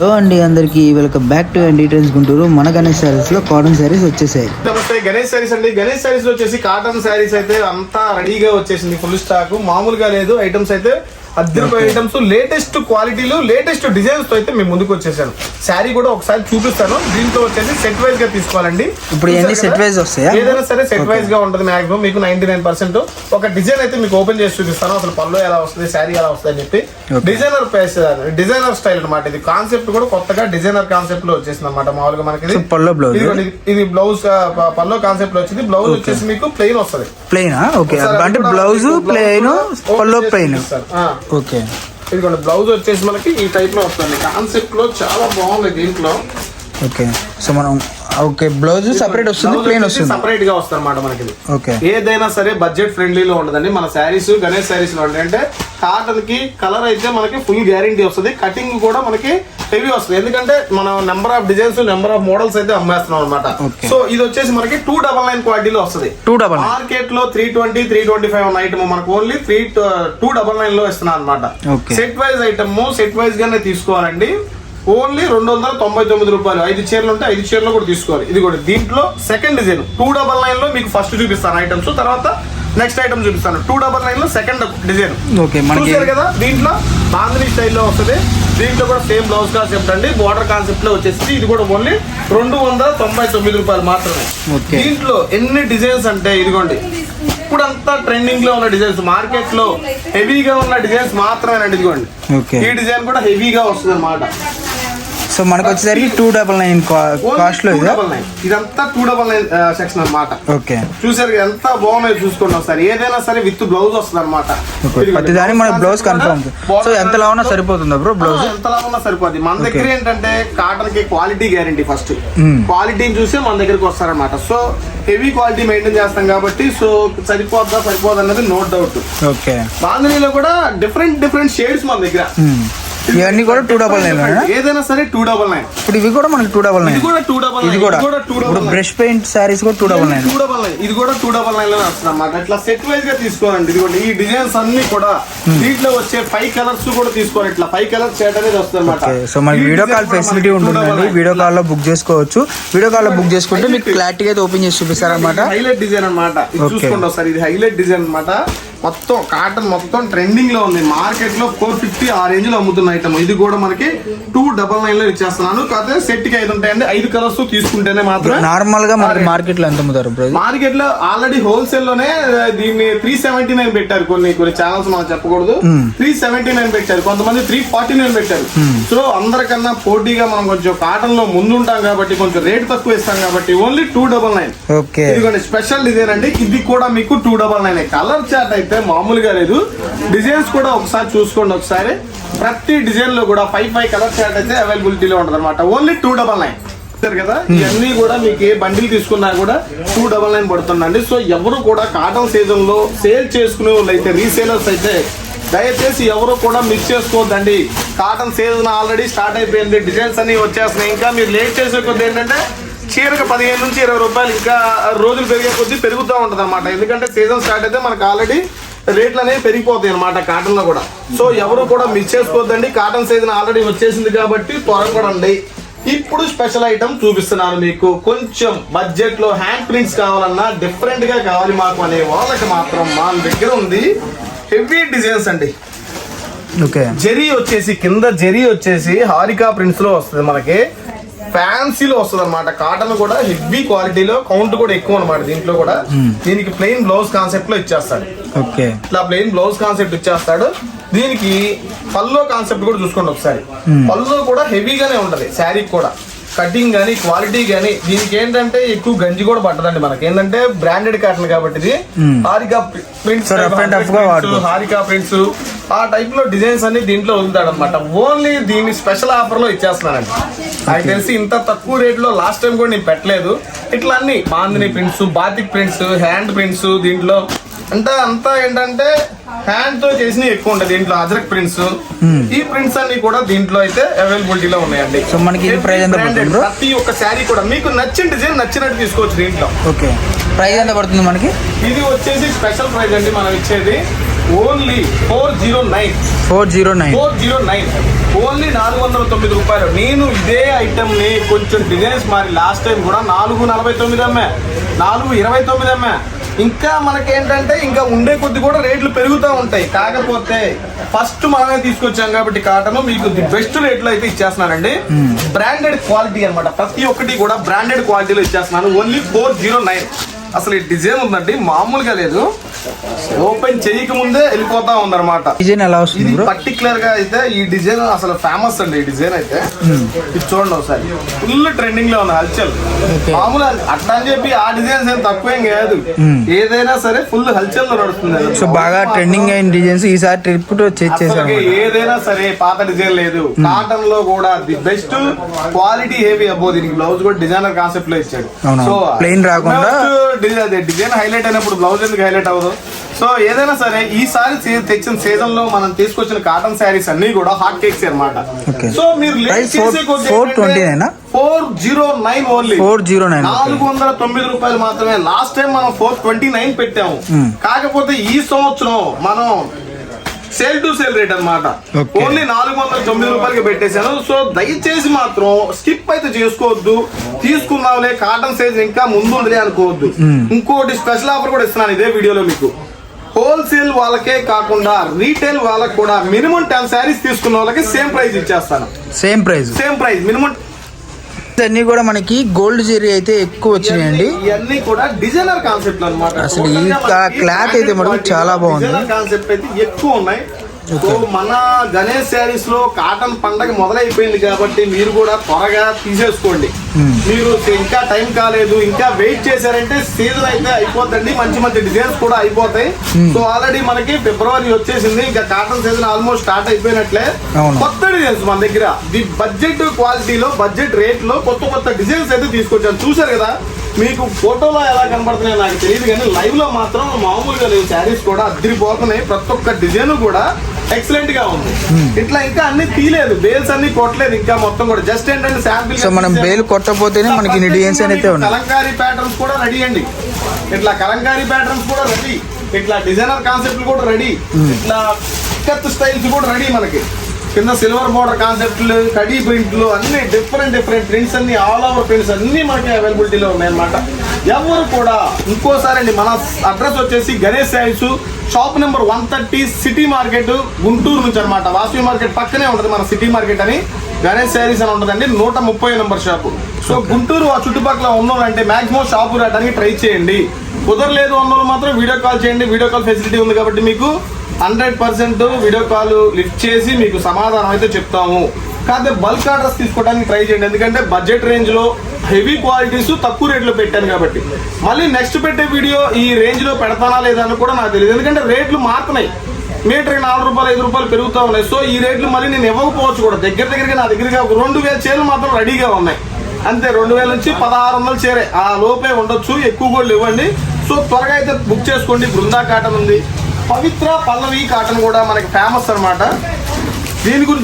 Hello అండి, అందరికి welcome back to details Guntur. మన గణేష్ సారీస్ లో కాటన్ సారీస్ వచ్చేసాయి. నమస్తే, గణేష్ సారీస్ అండి. గణేష్ సారీస్ లో వచ్చేసి కాటన్ సారీస్ అయితే అంతా రెడీగా వచ్చేసింది. ఫుల్ స్టాక్ మామూలుగా లేదు. ఐటమ్స్ అయితే అద్దరిపోయే ఐటమ్స్, లేటెస్ట్ క్వాలిటీలు, లేటెస్ట్ డిజైన్స్ తో అయితే మేము ముందుకు వచ్చేసాను. శారీ కూడా ఒకసారి చూపిస్తాను. దీంట్లో వచ్చేసి సెట్ వైజ్ గా తీసుకోవాలండి. ఇప్పుడు ఎన్ని సెట్ వైజ్ వస్తాయా? ఏదైనా సరే సెట్ వైజ్ గా ఉంటుంది. మాక్సిమం మీకు 99% ఒక డిజైన్ అయితే మీకు ఓపెన్ చేసి చూపిస్తాను. అసలు పళ్ళు ఎలా వస్తుంది, శారీ ఎలా వస్తుంది అని చెప్పి. డిజైనర్ ప్రైస్, డిజైనర్ స్టైల్ అనమాట. ఇది కాన్సెప్ట్ కూడా కొత్తగా డిజైనర్ కాన్సెప్ట్ లో వచ్చేసింది అనమాట. మామూలుగా మనకి పల్లో బ్లౌజ్, ఇది బ్లౌజ్ పల్లో కాన్సెప్ట్ లో వచ్చింది. బ్లౌజ్ వచ్చేసి మీకు ప్లెయిన్ వస్తుంది. ప్లెయిన్ ఓకే, అంటే బ్లౌజ్ ప్లెయిన్, పల్లో ప్లెయిన్. ఓకే, ఇదిగోండి బ్లౌజ్ వచ్చేసి మనకి ఈ టైప్ లో వస్తుంది. కాన్సెప్ట్ లో చాలా బాగుంది దీంట్లో. ఓకే, సో మనం ఓకే బ్లౌజ్ సెపరేట్ వస్తుంది, ప్లెయిన్ వస్తుంది, సెపరేట్ గా వస్తుంది అనమాట మనకి. ఓకే, ఏదైనా సరే బడ్జెట్ ఫ్రెండ్లీలో ఉంటుందండి మన శారీస్. గణేష్ శారీస్ లో అంటే కాటన్ కి కలర్ అయితే మనకి ఫుల్ గ్యారంటీ వస్తుంది. కటింగ్ కూడా మనకి హెవీ వస్తుంది. ఎందుకంటే మనం number of designs, number of models అయితే అమ్మేస్తున్నాం అనమాట. సో ఇది వచ్చేసి మనకి 299 క్వాలిటీలో వస్తుంది. మార్కెట్ లో 320, 325 ఉన్న ఐటమ్ మనకు ఓన్లీ 299 లో ఇస్తున్నాం అనమాట. Set wise item set wise గానే తీసుకోవాలండి. ఓన్లీ 299 రూపాయలు. 5 చీరలు ఉంటే 5 చీరలు కూడా తీసుకోవాలి. ఇది కూడా దీంట్లో సెకండ్ డిజైన్ 299 లో మీకు ఫస్ట్ చూపిస్తాను ఐటమ్స్, తర్వాత నెక్స్ట్ ఐటమ్ చూపిస్తాను. 299 లో సెకండ్ డిజైన్ చూసారు కదా. దీంట్లో బాంధనీ స్టైల్లో వస్తుంది. దీంట్లో కూడా సేమ్ బ్లౌజ్ కాన్సెప్ట్ అండి, బోర్డర్ కాన్సెప్ట్ లో వచ్చేసి. ఇది కూడా ఓన్లీ 299 రూపాయలు మాత్రమే. దీంట్లో ఎన్ని డిజైన్స్ అంటే ఇదిగోండి, ఇప్పుడంతా ట్రెండింగ్ లో ఉన్న డిజైన్స్, మార్కెట్ లో హెవీగా ఉన్న డిజైన్స్ మాత్రమేనండి. ఇదిగోండి ఈ డిజైన్ కూడా హెవీగా వస్తుంది అన్నమాట. సో మనకు వచ్చేసరికి 299 కాస్ట్ లో ఇదంతా 299 సెక్షన్ అనమాట. ఓకే, చూసారు ఎంత బాగున్నాయి చూసుకోండి ఒకసారి. ఏదైనా సరే విత్ బ్లౌజ్ వస్తుంది అనమాట. ప్రతి దాని మన బ్లౌజ్ కన్ఫర్మ్. సో ఎంతలా ఉన్నా సరిపోతుందా బ్రో బ్లౌజ్? ఎంతలా ఉన్నా సరిపోతుంది. మన దగ్గర ఏంటంటే కాటన్ కి క్వాలిటీ గ్యారంటీ. ఫస్ట్ క్వాలిటీని చూసి మన దగ్గరకు వస్తారనమాట. సో హెవీ క్వాలిటీ మెయింటైన్ చేస్తాం కాబట్టి సో సరిపోద్దా అన్నది నో డౌట్. ఓకే, బాంధనీలో కూడా డిఫరెంట్ షేడ్స్ మన దగ్గర. ఇవన్నీ కూడా 299. ఏదైనా సరే 299. ఇప్పుడు ఇవి కూడా మనకి 299. ఇది కూడా బ్రష్ పెయింట్ సారీస్ కూడా 299. ఇది కూడా 299 లో వస్తుంది అన్నమాట. ఇట్లా సెట్ వైజ్ గా తీసుకోవాలండి. ఇదిగోండి ఈ డిజైన్స్ అన్ని కూడా దీంట్లో వచ్చే 5 కలర్స్ కూడా తీసుకోవాలి. ఇట్లా 5 కలర్స్ సెట్ అనేది వస్తుంది అన్నమాట. సో మనకి వీడియో కాల్ ఫెసిలిటీ ఉంటుందండి. వీడియో కాల్ లో బుక్ చేసుకోవచ్చు. వీడియో కాల్ లో బుక్ చేసుకుంటే మీకు క్లారిటీ అయితే ఓపెన్ చేసి చూపిస్తారన్నమాట. హైలైట్ డిజైన్ అన్నమాట. చూసుకోండి ఒకసారి. ఇది హైలైట్ డిజైన్ అన్నమాట. మొత్తం కాటన్ మొత్తం ట్రెండింగ్ లో ఉంది. మార్కెట్ లో 450 ఆ రేంజ్ లో అమ్ముతున్న ఐటమ్. ఇది కూడా మనకి 299 లో ఇచ్చేస్తున్నాను. కాకపోతే సెట్ కి 5 ఉంటాయండి. 5 కలర్స్ తీసుకుంటేనే మాత్రం. నార్మల్ గా మనకి మార్కెట్ లో ఎంత అమ్ముతారు? మార్కెట్ లో ఆల్రెడీ హోల్సేల్ లోనే దీన్ని 379 పెట్టారు. కొన్ని ఛానల్స్ మనం చెప్పకూడదు. 379 పెట్టారు, కొంతమంది 349 పెట్టారు. సో అందరికన్నా పోటీగా మనం కొంచెం కాటన్ లో ముందు ఉంటాం కాబట్టి కొంచెం రేట్ తక్కువ ఇస్తాం కాబట్టి ఓన్లీ 299. ఇదిగోండి స్పెషల్ డిజైన్ అండి. ఇది కూడా మీకు 299. కలర్ చార్ట్ అయితే మామూలుగా లేదు. డిజైన్స్ కూడా ఒకసారి చూసుకోండి. ఒకసారి ప్రతి డిజైన్ లో కూడా 5 కలర్ చార్ట్ అయితే అవైలబిలిటీలో ఉంటుంది అనమాట. ఓన్లీ 299 కదా. ఇవన్నీ కూడా మీకు ఏ బండిల్ తీసుకున్నా కూడా 299 పడుతుందండి. సో ఎవరు కూడా కాటన్ సీజన్ లో సేల్ చేసుకునే వాళ్ళు అయితే, రీసేలర్స్ అయితే దయచేసి ఎవరు కూడా మిస్ చేసుకోవద్దండి. కాటన్ సీజన్ ఆల్రెడీ స్టార్ట్ అయిపోయింది. డిజైన్స్ అన్ని వచ్చేస్తున్నాయి. ఇంకా మీరు లేట్ చేసే కొద్ది ఏంటంటే చీరకు 15 నుంచి 20 రూపాయలు ఇంకా రోజులు పెరిగే కొద్దీ పెరుగుతూ ఉంటుంది అనమాట. ఎందుకంటే సీజన్ స్టార్ట్ అయితే మనకు ఆల్రెడీ రేట్లు అనేవి పెరిగిపోతాయి అనమాట కాటన్ లో కూడా. సో ఎవరు కూడా మిస్ చేసుకోవద్దండి. కాటన్ సీజన్ ఆల్రెడీ వచ్చేసింది కాబట్టి త్వరపడండి. ఇప్పుడు స్పెషల్ ఐటమ్ చూపిస్తున్నాను మీకు. కొంచెం బడ్జెట్ లో హ్యాండ్ ప్రింట్స్ కావాలన్నా, డిఫరెంట్ గా కావాలి మాకు అనే వాళ్ళకి మాత్రం మన దగ్గర ఉంది హెవీ డిజైన్స్ అండి. జెరీ వచ్చేసి కింద జెరీ వచ్చేసి హారికా ప్రింట్స్ లో వస్తుంది. మనకి ఫ్యాన్సీలో వస్తుంది అనమాట. కాటన్ కూడా హెవీ క్వాలిటీలో, కౌంట్ కూడా ఎక్కువ అనమాట. దీంట్లో కూడా దీనికి ప్లెయిన్ బ్లౌజ్ కాన్సెప్ట్ లో ఇచ్చేస్తాడు. ఇట్లా ప్లెయిన్ బ్లౌజ్ కాన్సెప్ట్ ఇచ్చేస్తాడు. దీనికి పల్లో కాన్సెప్ట్ కూడా చూసుకోండి ఒకసారి. పల్లో కూడా హెవీగానే ఉంటది. శారీ కూడా కటింగ్ గానీ, క్వాలిటీ గానీ. దీనికి ఏంటంటే ఎక్కువ గంజి కూడా పట్టదండి. మనకి ఏంటంటే బ్రాండెడ్ కాటన్ కాబట్టి ఇది హారికా ప్రింట్స్, హారికా ప్రింట్స్ ఆ టైప్ లో డిజైన్స్ అన్ని దీంట్లో వదులుతాడు అనమాట. ఓన్లీ దీన్ని స్పెషల్ ఆఫర్ లో ఇచ్చేస్తున్నానండి. నాకు తెలిసి ఇంత తక్కువ రేట్ లో లాస్ట్ టైం కూడా నేను పెట్టలేదు. ఇట్లా అన్ని bandhani prints, batik prints, hand prints దీంట్లో అంతా ఏంటంటే హ్యాండ్ తో చేసిన ఎక్కువ ఉంటాయి. దీంట్లో అజరక్ ప్రింట్స్, ఈ ప్రింట్స్ అన్ని కూడా దీంట్లో అయితే అవైలబిలిటీలో ఉన్నాయండి. సో మనకి ప్రతి ఒక్క శారీ కూడా మీకు నచ్చిన డిజైన్ నచ్చినట్టు తీసుకోవచ్చు దీంట్లో. ప్రైస్ ఎంత పడుతుంది మనకి? ఇది వచ్చేసి స్పెషల్ ప్రైస్ అండి మనం ఇచ్చేది. ఓన్లీ 409. 409. ఓన్లీ 409 రూపాయలు. నేను ఇదే ఐటమ్ ని కొంచెం డిజైన్స్ మారి లాస్ట్ టైం కూడా 449 అమ్మా, 429 అమ్మా. ఇంకా మనకేంటంటే ఇంకా ఉండే కొద్ది కూడా రేట్లు పెరుగుతూ ఉంటాయి. కాకపోతే ఫస్ట్ మనమే తీసుకొచ్చాం కాబట్టి కాటన్ మీకు ది బెస్ట్ రేట్లో అయితే ఇచ్చేస్తున్నానండి. బ్రాండెడ్ క్వాలిటీ అన్నమాట, ప్రతి ఒక్కటి కూడా బ్రాండెడ్ క్వాలిటీలో ఇచ్చేస్తున్నాను. ఓన్లీ 409. అసలు ఈ డిజైన్ ఉందండి, మామూలుగా లేదు. ఓపెన్ చేయక ముందే వెళ్ళిపోతా ఉందన్నమాట. డిజైన్ ఎలా వస్తుంది ఇది పర్టికులర్ గా అయితే ఈ డిజైన్ అసలు ఫేమస్ అండి. ఈ డిజైన్ అయితే ఇది చూడండి ఒకసారి, ఫుల్ ట్రెండింగ్ లో ఉంది, హల్చల్. మామూలు అట్లా అని చెప్పి ఆ డిజైన్స్ ఏం తక్కువేం కాదు, ఏదైనా సరే ఫుల్ హల్చల్ లో నడుస్తుంది. సో బాగా ట్రెండింగ్ అయిన డిజైన్స్ ఈసారి ట్రిప్ చేసేసారు. ఏదైనా సరే పాత డిజైన్ లేదు, కాటన్ లో కూడా ది బెస్ట్ క్వాలిటీ హెవీ అబ్బో. దీనికి బ్లౌజ్ కూడా డిజైనర్ కాన్సెప్ట్ లో ఇచ్చాడు. సో ప్లెయిన్ రాకుండా డిజైన్ హైలైట్ అయినప్పుడు బ్లౌజ్ ఎందుకు హైలైట్ అవ్వదు? సో ఏదైనా సరే ఈసారి తెచ్చిన సీజన్ లో మనం తీసుకొచ్చిన కాటన్ శారీస్ అన్ని కూడా హాట్ కేక్స్ అన్నమాట. సో మీరు 409 ఓన్లీ, 409 రూపాయలు మాత్రమే. లాస్ట్ టైం మనం 429 పెట్టాము. కాకపోతే ఈ సంవత్సరం మనం సేల్ టు సేల్ రేట్ అన్నమాట. ఓన్లీ 409 రూపాయలకి పెట్టేశాను. సో దయచేసి మాత్రం స్కిప్ అయితే చేసుకోవద్దు. తీసుకున్నావులే కాటన్ సైజ్ ఇంకా ముందు ఉందిలే అనుకోవద్దు. ఇంకోటి స్పెషల్ ఆఫర్ కూడా ఇస్తున్నాను ఇదే వీడియోలో మీకు. హోల్సేల్ వాళ్ళకే కాకుండా రీటైల్ వాళ్ళకి కూడా మినిమం 10 శారీస్ తీసుకున్న వాళ్ళకి సేమ్ ప్రైస్ ఇచ్చేస్తాను. Same price minimum. అన్ని కూడా మనకి గోల్డ్ జెరీ అయితే ఎక్కువ వచ్చినాయండి. ఇవన్నీ కూడా డిజైనర్ కాన్సెప్ట్ అన్నమాట. అసలు ఈ క్లాత్ అయితే మనకు చాలా బాగుంది. కాన్సెప్ట్ అయితే ఎక్కువ ఉన్నాయి. సో మన గణేష్ శారీస్ లో కాటన్ పండగ మొదలైపోయింది కాబట్టి మీరు కూడా త్వరగా తీసేసుకోండి. మీరు ఇంకా టైం కాలేదు, ఇంకా వెయిట్ చేశారంటే సీజన్ అయితే అయిపోతుంది, మంచి మంచి డిజైన్స్ కూడా అయిపోతాయి. సో ఆల్రెడీ మనకి ఫిబ్రవరి వచ్చేసింది, ఇంకా కాటన్ సీజన్ ఆల్మోస్ట్ స్టార్ట్ అయిపోయినట్లే. కొత్త డిజైన్స్ మన దగ్గర ది బడ్జెట్ క్వాలిటీలో బడ్జెట్ రేట్ లో కొత్త డిజైన్స్ అయితే తీసుకొచ్చాను. చూసారు కదా, మీకు ఫోటోలో ఎలా కనబడుతున్నాయో నాకు తెలియదు కానీ లైవ్ లో మాత్రం మామూలుగా లేవు. శారీస్ కూడా అదిరిపోతున్నాయి, ప్రతి ఒక్క డిజైన్ కూడా ఎక్సలెంట్ గా ఉంది. ఇట్లా ఇంకా అన్ని తీయలేదు, బేల్స్ అన్ని కొట్టలేదు ఇంకా, మొత్తం కూడా జస్ట్ ఏంటంటే శాంపిల్. సో మనం బేల్ కొట్టపోతేనే మనకి డిజైన్స్ అయితే ఉన్నాయి. కలంకారీ ప్యాటర్న్స్ కూడా రెడీ అండి. ఇట్లా కలంకారీ ప్యాటర్న్స్ కూడా రెడీ, ఇట్లా డిజైనర్ కాన్సెప్ట్లు కూడా రెడీ, ఇట్లా కత్ స్టైల్స్ కూడా రెడీ. మనకి కింద సిల్వర్ బోర్డర్ కాన్సెప్ట్లు, కడీ ప్రింట్లు అన్ని డిఫరెంట్ ప్రింట్స్ అన్ని, ఆల్ ఓవర్ ప్రింట్స్ అన్ని మనకి అవైలబిలిటీలో ఉన్నాయన్నమాట. ఎవరు కూడా ఇంకోసారి అండి, మన అడ్రస్ వచ్చేసి Ganesh saris, shop number 130, city market, Guntur నుంచి అనమాట. వాసవి మార్కెట్ పక్కనే ఉంటుంది మన సిటీ మార్కెట్ అని, గణేష్ శారీస్ అని ఉంటుందండి. 130 నెంబర్ షాపు. సో గుంటూరు ఆ చుట్టుపక్కల ఉన్నోళ్ళంటే మాక్సిమం షాపు రావడానికి ట్రై చేయండి. కుదరలేదు అన్నోళ్ళు మాత్రం వీడియో కాల్ చేయండి. వీడియో కాల్ ఫెసిలిటీ ఉంది కాబట్టి మీకు 100% వీడియో కాల్ లిఫ్ట్ చేసి మీకు సమాధానం అయితే చెప్తాము. కాకపోతే బల్క్ ఆర్డర్స్ తీసుకోవడానికి ట్రై చేయండి, ఎందుకంటే బడ్జెట్ రేంజ్ లో హెవీ క్వాలిటీస్ తక్కువ రేట్లో పెట్టాను కాబట్టి. మళ్ళీ నెక్స్ట్ పెట్టే వీడియో ఈ రేంజ్ లో పెడతానా లేదా అని కూడా నాకు తెలియదు, ఎందుకంటే రేట్లు మారుతున్నాయి. మీటర్కి 4 రూపాయలు 5 రూపాయలు పెరుగుతూ ఉన్నాయి. సో ఈ రేట్లు మళ్ళీ నేను ఇవ్వకపోవచ్చు కూడా. దగ్గరగా నా దగ్గరగా 2000 చీరలు మాత్రం రెడీగా ఉన్నాయి అంతే. 2000 నుంచి 1600 చీరే ఆ లోపే ఉండొచ్చు, ఎక్కువ కూడా ఇవ్వండి. సో త్వరగా అయితే బుక్ చేసుకోండి. బృందా కాటన్ ఉంది, పవిత్ర పల్లవి కాటన్ కూడా మనకి ఫేమస్ అన్నమాట. దీని గురించి